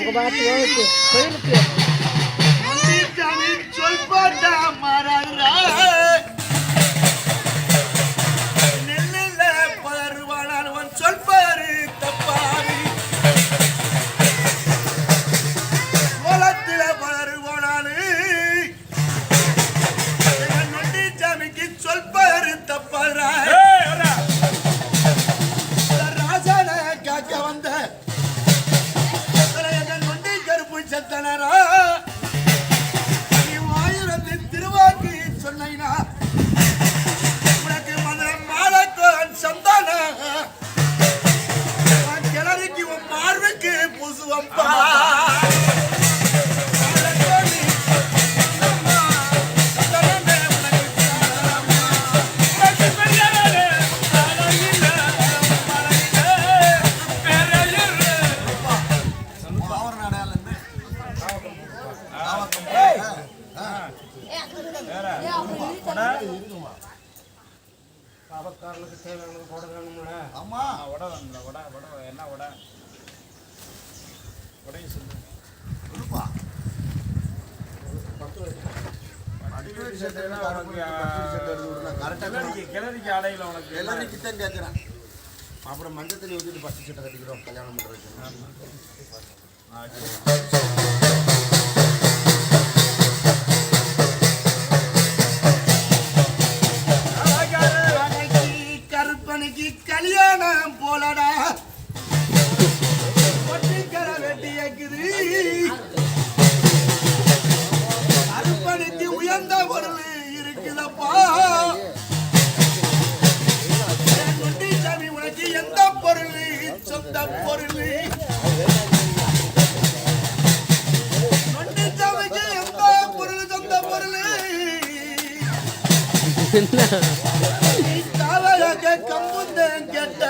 கோயிலுக்கு சொல் போட்டா மாறாடுறா நெல்லில் பருவானான் சொல் பாரு தப்பாரி கோலத்தில் பருவானானு நொண்டி சாமிக்கு சொல் பாரு தப்பாரா ராஜான காக்க வந்த நொண்டி கருப்பு சத்தனரா திருவாக்கி சொன்னா உனக்கு மதுரம் மாலக்கோன் சந்தான கிளறிக்கு உன் பார்வைக்கு புசுவம்பா அவக்காரனுக்கு தேவையானது கொடை வேணும்ல. ஆமா உடை வேணும்ல. உடை என்ன உடை? உடையும் சொல்லு. சொல்லுப்பா. கிளறிக்கு ஆடையில் உனக்கு கிளறிக்கு தான் கேட்குறேன். அப்புறம் மஞ்சள் தண்ணி ஊற்றிட்டு பட்டு சட்டை கட்டிக்கிறோம் கல்யாணம் பண்ணுறதுக்கு. கல்யாணம் போலடா ஒட்டிக்கர வெட்டி வைக்குது அர்ப்பணிக்கு உயர்ந்த பொருள் இருக்குதப்பா நொண்டி சாமி உனக்கு எந்த பொருள் சொந்த பொருள் நொண்டி சாமிக்கு எந்த பொருள் சொந்த பொருள் கம்புந்தேன் கேட்ட